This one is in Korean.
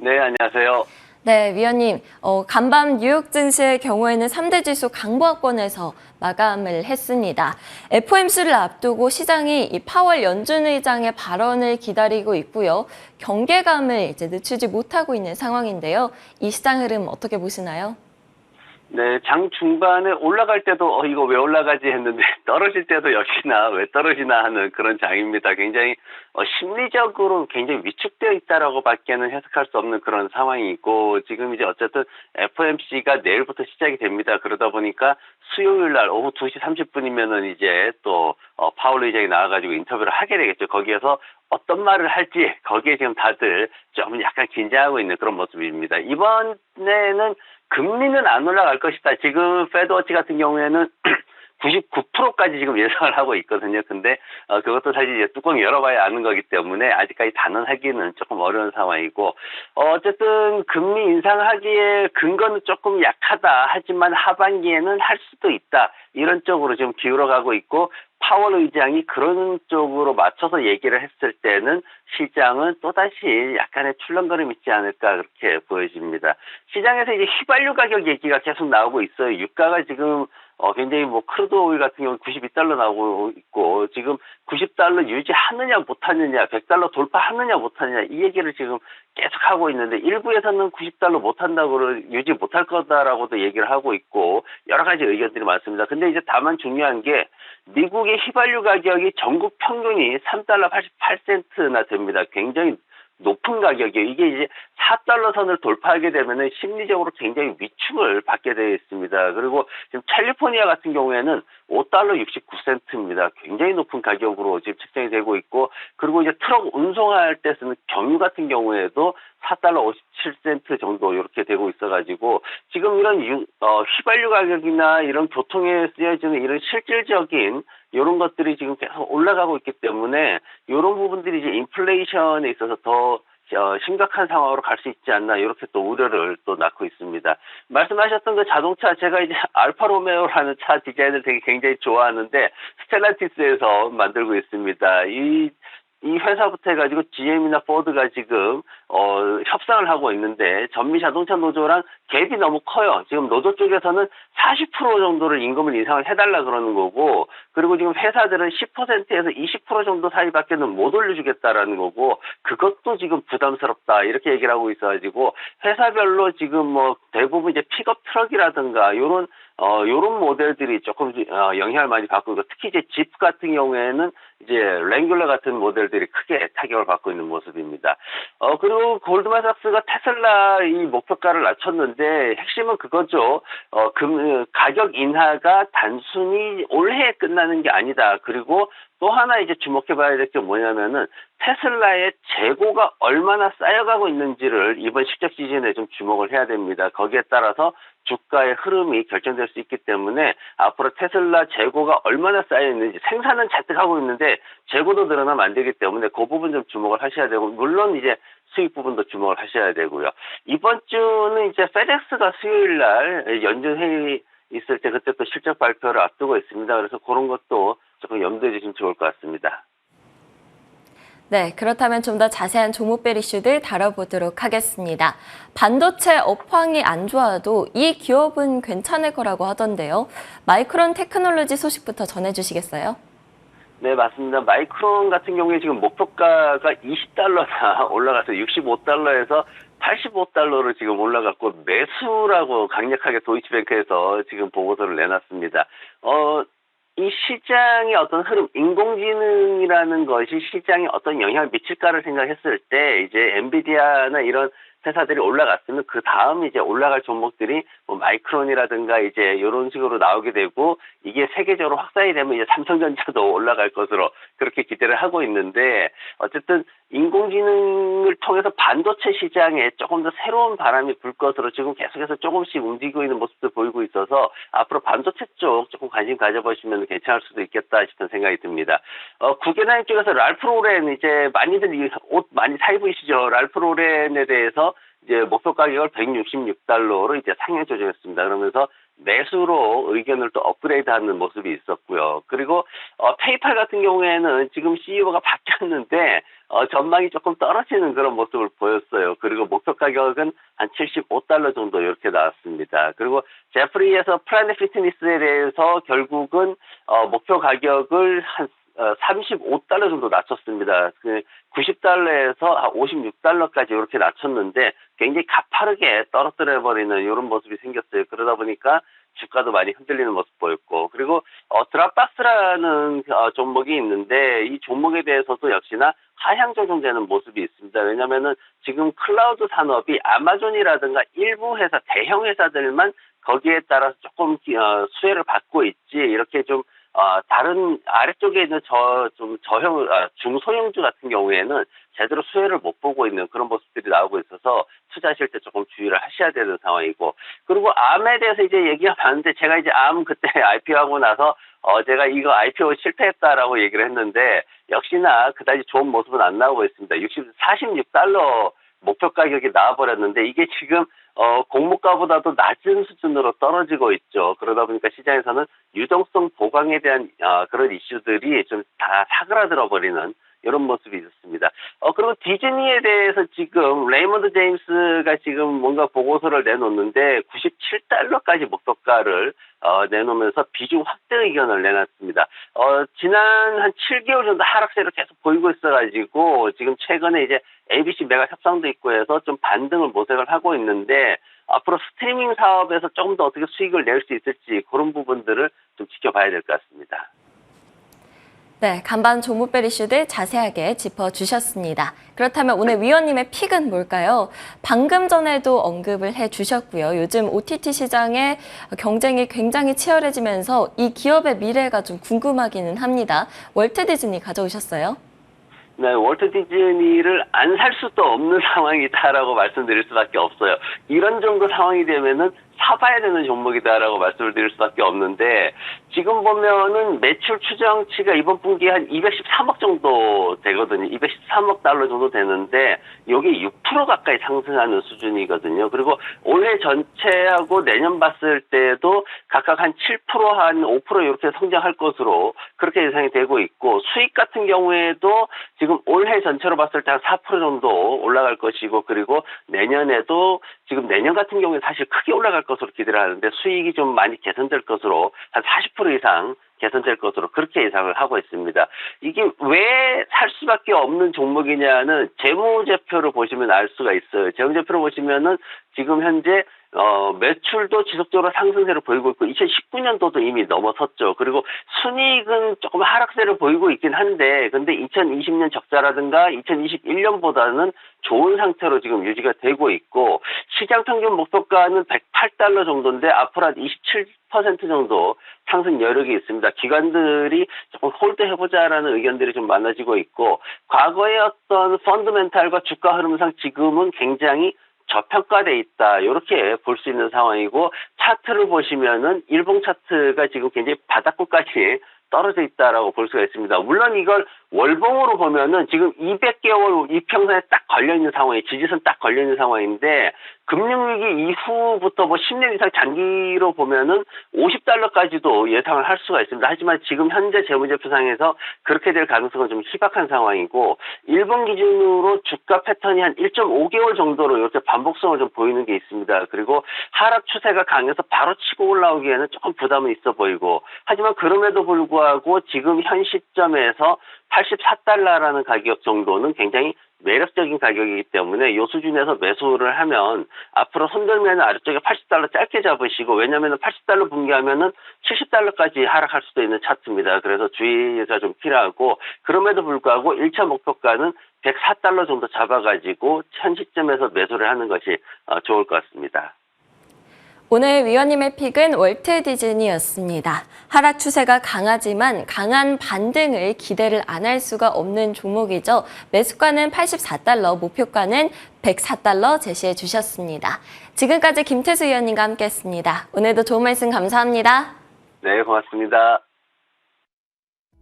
네, 안녕하세요. 네, 위원님. 간밤 뉴욕 증시의 경우에는 3대 지수 강보합권에서 마감을 했습니다. FOMC를 앞두고 시장이 이 파월 연준 의장의 발언을 기다리고 있고요. 경계감을 이제 늦추지 못하고 있는 상황인데요. 이 시장 흐름 어떻게 보시나요? 네, 장 중반에 올라갈 때도 이거 왜 올라가지 했는데 떨어질 때도 역시나 왜 떨어지나 하는 그런 장입니다. 굉장히 심리적으로 굉장히 위축되어 있다라고 밖에는 해석할 수 없는 그런 상황이 있고, 지금 이제 어쨌든 FOMC가 내일부터 시작이 됩니다. 그러다 보니까 수요일 날 오후 2시 30분이면은 이제 또 파월 의장이 나와가지고 인터뷰를 하게 되겠죠. 거기에서 어떤 말을 할지 거기에 지금 다들 좀 약간 긴장하고 있는 그런 모습입니다. 이번에는 금리는 안 올라갈 것이다. 지금 페드워치 같은 경우에는 99%까지 지금 예상을 하고 있거든요. 근데 그것도 사실 이제 뚜껑 열어봐야 아는 거기 때문에 아직까지 단언하기는 조금 어려운 상황이고, 어쨌든 금리 인상하기에 근거는 조금 약하다. 하지만 하반기에는 할 수도 있다. 이런 쪽으로 지금 기울어가고 있고, 파월 의장이 그런 쪽으로 맞춰서 얘기를 했을 때는 시장은 또다시 약간의 출렁거림이 있지 않을까 그렇게 보여집니다. 시장에서 이제 휘발유 가격 얘기가 계속 나오고 있어요. 유가가 지금 굉장히 뭐 크루드 오일 같은 경우 92달러 나오고 있고, 지금 90달러 유지하느냐 못하느냐, 100달러 돌파하느냐 못하느냐 이 얘기를 지금 계속 하고 있는데, 일부에서는 90달러 못한다고 유지 못할 거다라고도 얘기를 하고 있고, 여러 가지 의견들이 많습니다. 근데 이제 다만 중요한 게 미국의 휘발유 가격이 전국 평균이 3달러 88센트나 됩니다. 굉장히 높은 가격이에요. 이게 이제 4달러 선을 돌파하게 되면은 심리적으로 굉장히 위축을 받게 되어 있습니다. 그리고 지금 캘리포니아 같은 경우에는 5달러 69센트입니다. 굉장히 높은 가격으로 지금 책정이 되고 있고, 그리고 이제 트럭 운송할 때 쓰는 경유 같은 경우에도 4달러 57센트 정도 이렇게 되고 있어가지고, 지금 이런 휘발유 가격이나 이런 교통에 쓰여지는 이런 실질적인 이런 것들이 지금 계속 올라가고 있기 때문에 이런 부분들이 이제 인플레이션에 있어서 더 심각한 상황으로 갈 수 있지 않나, 이렇게 또 우려를 또 낳고 있습니다. 말씀하셨던 그 자동차, 제가 이제 알파로메오라는 차 디자인을 되게 굉장히 좋아하는데 스텔란티스에서 만들고 있습니다. 이 회사부터 해가지고 GM이나 포드가 지금 협상을 하고 있는데, 전미 자동차 노조랑 갭이 너무 커요. 지금 노조 쪽에서는 40% 정도를 임금을 인상을 해달라 그러는 거고, 그리고 지금 회사들은 10%에서 20% 정도 사이밖에는 못 올려주겠다라는 거고, 그것도 지금 부담스럽다 이렇게 얘기를 하고 있어가지고, 회사별로 지금 뭐 대부분 이제 픽업 트럭이라든가 요런 모델들이 조금 영향을 많이 받고 있고, 특히 이제 집 같은 경우에는 이제 랭귤러 같은 모델들이 크게 타격을 받고 있는 모습입니다. 그리고 골드만삭스가 테슬라 이 목표가를 낮췄는데, 핵심은 그거죠. 가격 인하가 단순히 올해에 끝나는 게 아니다. 그리고 또 하나 이제 주목해 봐야 될 게 뭐냐면은, 테슬라의 재고가 얼마나 쌓여가고 있는지를 이번 실적 시즌에 좀 주목을 해야 됩니다. 거기에 따라서 주가의 흐름이 결정될 수 있기 때문에, 앞으로 테슬라 재고가 얼마나 쌓여 있는지, 생산은 잔뜩 하고 있는데 재고도 늘어나면 안 되기 때문에 그 부분 좀 주목을 하셔야 되고, 물론 이제 수익 부분도 주목을 하셔야 되고요. 이번 주는 이제 페덱스가 수요일 날 연준 회의 있을 때 그때 또 실적 발표를 앞두고 있습니다. 그래서 그런 것도 조금 염두에 주시면 좋을 것 같습니다. 네, 그렇다면 좀 더 자세한 종목별 이슈들 다뤄보도록 하겠습니다. 반도체 업황이 안 좋아도 이 기업은 괜찮을 거라고 하던데요. 마이크론 테크놀로지 소식부터 전해주시겠어요? 네, 맞습니다. 마이크론 같은 경우에 지금 목표가가 20달러나 올라가서 65달러에서 85달러로 지금 올라갔고, 매수라고 강력하게 도이치뱅크에서 지금 보고서를 내놨습니다. 이 시장의 어떤 흐름, 인공지능이라는 것이 시장에 어떤 영향을 미칠까를 생각했을 때, 이제 엔비디아나 이런 회사들이 올라갔으면 그 다음 이제 올라갈 종목들이 뭐 마이크론이라든가 이제 이런 식으로 나오게 되고, 이게 세계적으로 확산이 되면 이제 삼성전자도 올라갈 것으로 그렇게 기대를 하고 있는데, 어쨌든 인공지능을 통해서 반도체 시장에 조금 더 새로운 바람이 불 것으로 지금 계속해서 조금씩 움직이고 있는 모습도 보이고 있어서, 앞으로 반도체 쪽 조금 관심 가져보시면 괜찮을 수도 있겠다 싶은 생각이 듭니다. 구겐하임 쪽에서 랄프 로렌, 이제 많이들 옷 많이 사 입으시죠. 랄프 로렌에 대해서 이제 목표 가격을 166달러로 이제 상향 조정했습니다. 그러면서 매수로 의견을 또 업그레이드하는 모습이 있었고요. 그리고 페이팔 같은 경우에는 지금 CEO가 바뀌었는데 전망이 조금 떨어지는 그런 모습을 보였어요. 그리고 목표 가격은 한 $75 정도 이렇게 나왔습니다. 그리고 제프리에서 플라넷 피트니스에 대해서 결국은 목표 가격을 한 $35 정도 낮췄습니다. 그 $90에서 $56까지 이렇게 낮췄는데 굉장히 가파르게 떨어뜨려버리는 이런 모습이 생겼어요. 그러다 보니까 주가도 많이 흔들리는 모습 보였고, 그리고 드랍박스라는 종목이 있는데 이 종목에 대해서도 역시나 하향 조정되는 모습이 있습니다. 왜냐하면은 지금 클라우드 산업이 아마존이라든가 일부 회사, 대형 회사들만 거기에 따라서 조금 수혜를 받고 있지, 이렇게 좀 다른 아래쪽에 있는 중소형주 같은 경우에는 제대로 수혜를 못 보고 있는 그런 모습들이 나오고 있어서 투자하실 때 조금 주의를 하셔야 되는 상황이고, 그리고 암에 대해서 이제 얘기가 많은데 제가 이제 암 그때 IPO하고 나서 제가 이거 IPO 실패했다라고 얘기를 했는데 역시나 그다지 좋은 모습은 안 나오고 있습니다. $46 목표 가격이 나와버렸는데 이게 지금 공모가보다도 낮은 수준으로 떨어지고 있죠. 그러다 보니까 시장에서는 유동성 보강에 대한 그런 이슈들이 좀 다 사그라들어 버리는 이런 모습이 있었습니다. 그리고 디즈니에 대해서 지금 레이먼드 제임스가 지금 뭔가 보고서를 내놓는데 $97까지 목표가를 내놓으면서 비중 확대 의견을 내놨습니다. 지난 한 7개월 정도 하락세를 계속 보이고 있어가지고 지금 최근에 이제 ABC 메가 협상도 있고 해서 좀 반등을 모색을 하고 있는데 앞으로 스트리밍 사업에서 조금 더 어떻게 수익을 낼 수 있을지 그런 부분들을 좀 지켜봐야 될 것 같습니다. 네, 간밤 종목별 이슈들 자세하게 짚어주셨습니다. 그렇다면 오늘 위원님의 픽은 뭘까요? 방금 전에도 언급을 해주셨고요. 요즘 OTT 시장의 경쟁이 굉장히 치열해지면서 이 기업의 미래가 좀 궁금하기는 합니다. 월트 디즈니 가져오셨어요? 네, 월트 디즈니를 안 살 수도 없는 상황이다라고 말씀드릴 수밖에 없어요. 이런 정도 상황이 되면은 사봐야 되는 종목이다라고 말씀을 드릴 수밖에 없는데 지금 보면은 매출 추정치가 이번 분기에 한 213억 정도 되거든요. 213억 달러 정도 되는데 이게 6% 가까이 상승하는 수준이거든요. 그리고 올해 전체하고 내년 봤을 때도 각각 한 7%, 한 5% 이렇게 성장할 것으로 그렇게 예상이 되고 있고 수익 같은 경우에도 지금 올해 전체로 봤을 때 한 4% 정도 올라갈 것이고 그리고 내년에도 지금 내년 같은 경우에 사실 크게 올라갈 것으로 기대를 하는데 수익이 좀 많이 개선될 것으로 한 40% 이상 개선될 것으로 그렇게 예상을 하고 있습니다. 이게 왜 살 수밖에 없는 종목이냐는 재무제표를 보시면 알 수가 있어요. 재무제표를 보시면은 지금 현재 매출도 지속적으로 상승세를 보이고 있고 2019년도도 이미 넘어섰죠. 그리고 순이익은 조금 하락세를 보이고 있긴 한데 근데 2020년 적자라든가 2021년보다는 좋은 상태로 지금 유지가 되고 있고 시장 평균 목표가는 $108 정도인데 앞으로 한 27% 정도 상승 여력이 있습니다. 기관들이 조금 홀드해보자라는 의견들이 좀 많아지고 있고 과거의 어떤 펀드멘탈과 주가 흐름상 지금은 굉장히 저평가돼 있다. 이렇게 볼 수 있는 상황이고 차트를 보시면은 일봉 차트가 지금 굉장히 바닥권까지 떨어져 있다라고 볼 수가 있습니다. 물론 이걸 월봉으로 보면은 지금 200개월 이평선에 딱 걸려 있는 상황이 지지선 딱 걸려 있는 상황인데 금융위기 이후부터 뭐 10년 이상 장기로 보면은 $50까지도 예상을 할 수가 있습니다. 하지만 지금 현재 재무제표상에서 그렇게 될 가능성은 좀 희박한 상황이고 일본 기준으로 주가 패턴이 한 1.5개월 정도로 이렇게 반복성을 좀 보이는 게 있습니다. 그리고 하락 추세가 강해서 바로 치고 올라오기에는 조금 부담은 있어 보이고 하지만 그럼에도 불구하고 지금 현 시점에서 $84라는 가격 정도는 굉장히 매력적인 가격이기 때문에 이 수준에서 매수를 하면 앞으로 손들면 아래쪽에 $80 짧게 잡으시고 왜냐하면 $80 붕괴하면은 $70까지 하락할 수도 있는 차트입니다. 그래서 주의가 좀 필요하고 그럼에도 불구하고 1차 목표가는 $104 정도 잡아가지고 현 시점에서 매수를 하는 것이 좋을 것 같습니다. 오늘 위원님의 픽은 월트 디즈니였습니다. 하락 추세가 강하지만 강한 반등을 기대를 안 할 수가 없는 종목이죠. 매수가는 $84, 목표가는 $104 제시해 주셨습니다. 지금까지 김태수 위원님과 함께했습니다. 오늘도 좋은 말씀 감사합니다. 네, 고맙습니다.